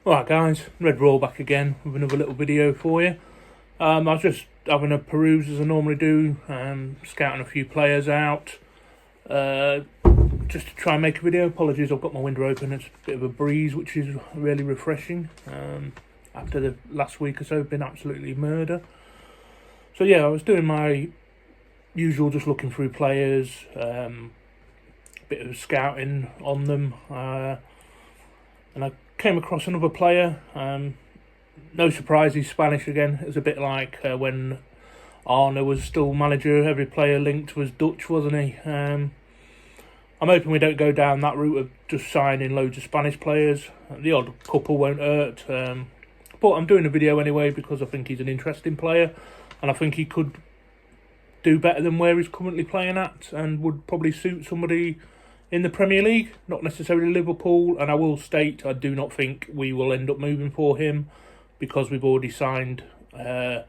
Alright guys, Red Raw back again with another little video for you. I was just having a peruse as I normally do, scouting a few players out, just to try and make a video. Apologies, I've got my window open, it's a bit of a breeze which is really refreshing. After the last week or so been absolutely murder. So yeah, I was doing my usual, just looking through players, bit of scouting on them, and I came across another player. No surprise, he's Spanish again. It's a bit like when Arne was still manager, every player linked was Dutch, wasn't he? I'm hoping we don't go down that route of just signing loads of Spanish players. The odd couple won't hurt, but I'm doing a video anyway because I think he's an interesting player and I think he could do better than where he's currently playing at and would probably suit somebody in the Premier League, not necessarily Liverpool. And I will state, I do not think we will end up moving for him because we've already signed the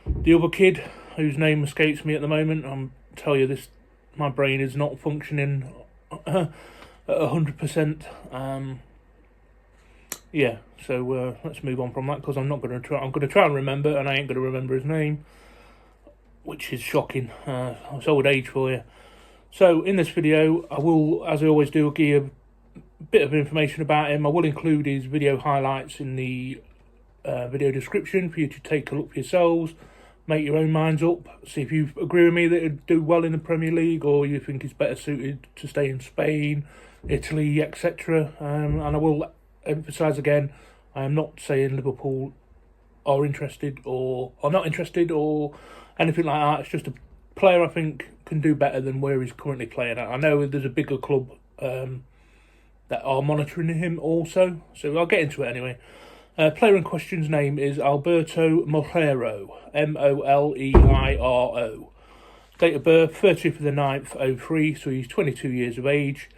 other kid whose name escapes me at the moment. I'm tell you this, my brain is not functioning at 100%. Yeah, so let's move on from that because I'm going to try and remember, and I ain't going to remember his name, which is shocking. It's old age for you. So in this video, I will, as I always do, give you a bit of information about him. I will include his video highlights in the video description for you to take a look for yourselves, make your own minds up, see if you agree with me that he'd do well in the Premier League or you think he's better suited to stay in Spain, Italy, etc. And I will emphasise again, I am not saying Liverpool are interested or are not interested or anything like that. It's just a player I think can do better than where he's currently playing at. I know there's a bigger club that are monitoring him also, so I'll get into it anyway. Player in question's name is Alberto Moleiro, Moleiro. Date of birth 30th of the 9th, 03, so he's 22 years of age.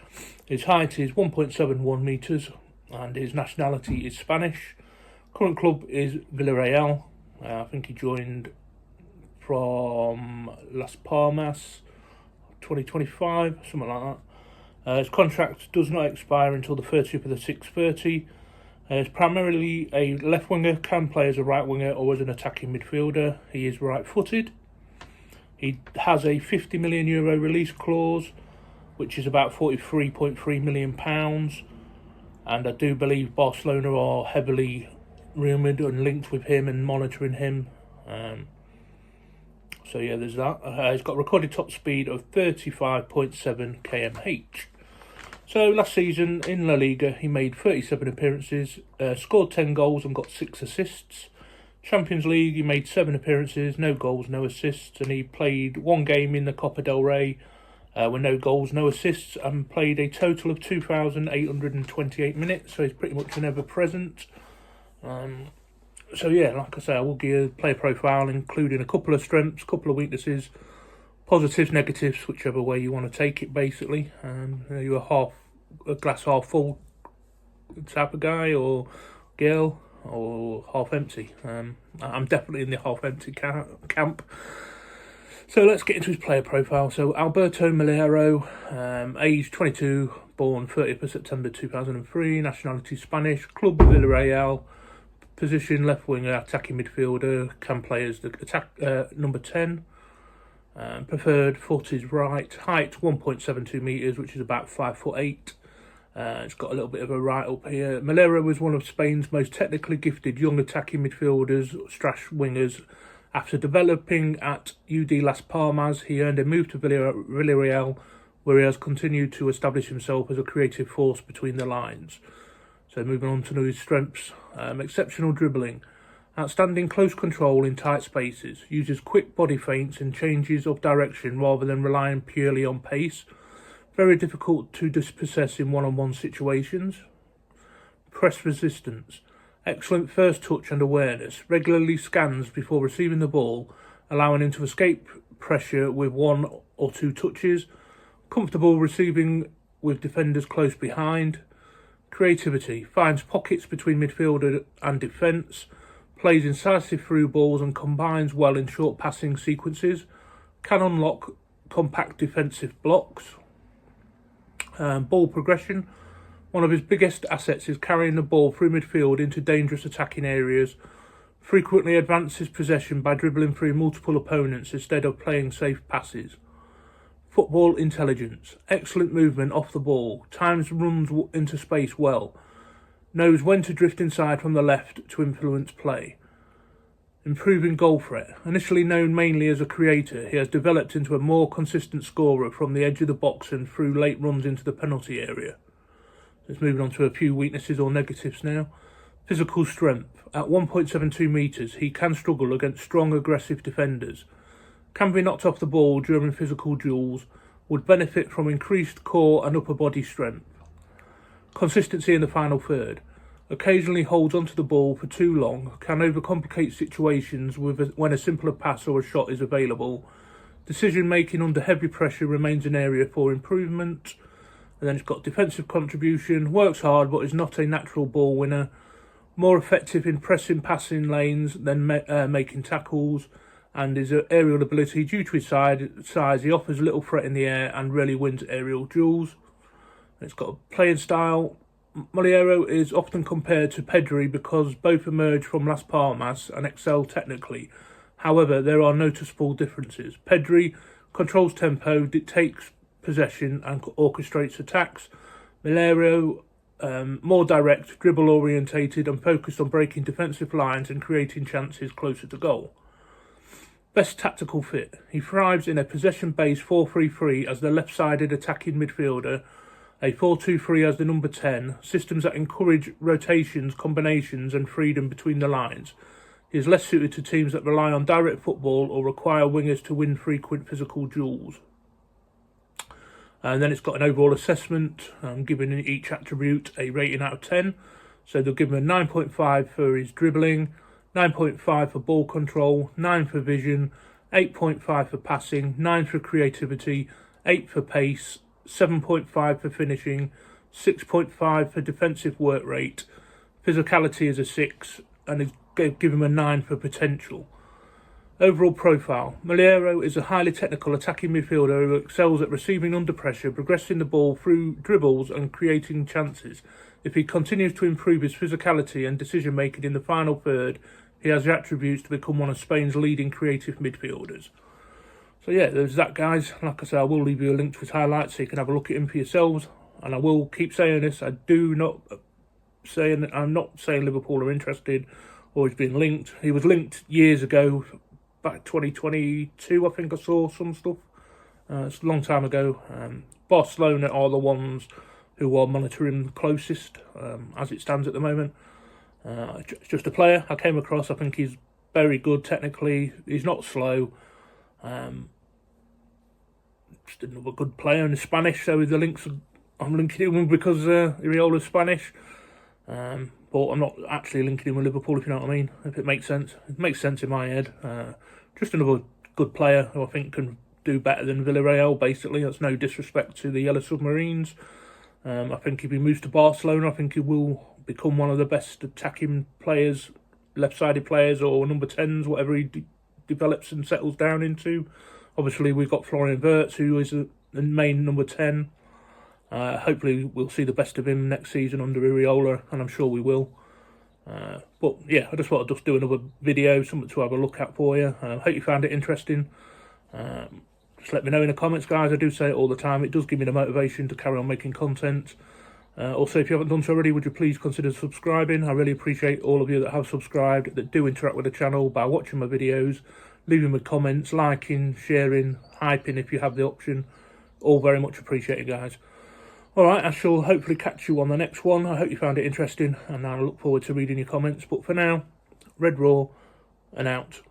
His height is 1.71 metres and his nationality is Spanish. Current club is Villarreal. I think he joined from Las Palmas 2025, something like that. His contract does not expire until the 30th of the 6/30. He's primarily a left winger, can play as a right winger or as an attacking midfielder. He is right footed. He has a €50 million release clause, which is about £43.3 million. And I do believe Barcelona are heavily rumoured and linked with him and monitoring him. So yeah, there's that. He's got a recorded top speed of 35.7 km/h. So last season in La Liga, he made 37 appearances, scored 10 goals and got 6 assists. Champions League, he made 7 appearances, no goals, no assists, and he played 1 game in the Copa del Rey with no goals, no assists, and played a total of 2,828 minutes. So he's pretty much an ever-present. So yeah, like I say, I will give you a player profile, including a couple of strengths, couple of weaknesses, positives, negatives, whichever way you want to take it, basically. You're a glass half full type of guy or girl, or half empty. I'm definitely in the half empty camp. So let's get into his player profile. So Alberto Moleiro, age 22, born 30th of September 2003, nationality Spanish, club Villarreal. Position left winger, attacking midfielder, can play as the number 10. Preferred foot is right. Height 1.72 metres, which is about 5'8". It's got a little bit of a right up here. Moleiro was one of Spain's most technically gifted young attacking midfielders / wingers. After developing at UD Las Palmas, he earned a move to Villarreal, where he has continued to establish himself as a creative force between the lines. So moving on to his strengths, exceptional dribbling, outstanding close control in tight spaces, uses quick body feints and changes of direction rather than relying purely on pace, very difficult to dispossess in one-on-one situations. Press resistance, excellent first touch and awareness, regularly scans before receiving the ball, allowing him to escape pressure with 1 or 2 touches, comfortable receiving with defenders close behind. Creativity, finds pockets between midfielder and defence, plays incisive through balls and combines well in short passing sequences, can unlock compact defensive blocks. Ball progression, One of his biggest assets is carrying the ball through midfield into dangerous attacking areas, frequently advances possession by dribbling through multiple opponents instead of playing safe passes. Football intelligence, excellent movement off the ball, times runs into space well, knows when to drift inside from the left to influence play. Improving goal threat. Initially known mainly as a creator, he has developed into a more consistent scorer from the edge of the box and through late runs into the penalty area. Let's move on to a few weaknesses or negatives now. Physical strength. At 1.72 metres, he can struggle against strong, aggressive defenders. Can be knocked off the ball during physical duels. Would benefit from increased core and upper body strength. Consistency in the final third. Occasionally holds onto the ball for too long. Can overcomplicate situations when a simpler pass or a shot is available. Decision making under heavy pressure remains an area for improvement. And then it's got defensive contribution, works hard but is not a natural ball winner, more effective in pressing passing lanes than making tackles, and his aerial ability, due to his size, he offers little threat in the air and rarely wins aerial duels. And it's got a playing style. Moleiro is often compared to Pedri because both emerged from Las Palmas and excel technically. However, there are noticeable differences. Pedri controls tempo, dictates possession and orchestrates attacks. Moleiro, more direct, dribble orientated and focused on breaking defensive lines and creating chances closer to goal. Best tactical fit. He thrives in a possession-based 4-3-3 as the left-sided attacking midfielder, a 4-2-3 as the number 10, systems that encourage rotations, combinations and freedom between the lines. He is less suited to teams that rely on direct football or require wingers to win frequent physical duels. And then it's got an overall assessment, giving each attribute a rating out of 10. So they'll give him a 9.5 for his dribbling, 9.5 for ball control, 9 for vision, 8.5 for passing, 9 for creativity, 8 for pace, 7.5 for finishing, 6.5 for defensive work rate. Physicality is a 6, and give him a 9 for potential. Overall profile. Moleiro is a highly technical attacking midfielder who excels at receiving under pressure, progressing the ball through dribbles and creating chances. If he continues to improve his physicality and decision making in the final third, he has the attributes to become one of Spain's leading creative midfielders. So yeah, there's that, guys. Like I say, I will leave you a link to his highlights so you can have a look at him for yourselves. And I will keep saying this, I'm not saying Liverpool are interested or he's been linked. He was linked years ago, back 2022, I think I saw some stuff. It's a long time ago. Barcelona are the ones who are monitoring closest as it stands at the moment. It's just a player I came across. I think he's very good technically. He's not slow. Just another good player in Spanish. So with the links, I'm linking him because Iriola's Spanish. But I'm not actually linking him with Liverpool, if you know what I mean. If it makes sense. It makes sense in my head. Just another good player who I think can do better than Villarreal, basically. That's no disrespect to the Yellow Submarines. I think if he moves to Barcelona, I think he will become one of the best attacking players, left-sided players or number 10s, whatever he develops and settles down into. Obviously, we've got Florian Wirtz, who is the main number 10. Hopefully, we'll see the best of him next season under Iriola, and I'm sure we will. But yeah, I just thought I'd just do another video, something to have a look at for you. Hope you found it interesting. Just let me know in the comments, guys. I do say it all the time. It does give me the motivation to carry on making content. Also, if you haven't done so already, would you please consider subscribing? I really appreciate all of you that have subscribed, that do interact with the channel by watching my videos, leaving me comments, liking, sharing, hyping if you have the option. All very much appreciated, guys. Alright, I shall hopefully catch you on the next one. I hope you found it interesting, and I look forward to reading your comments. But for now, Red Raw, and out.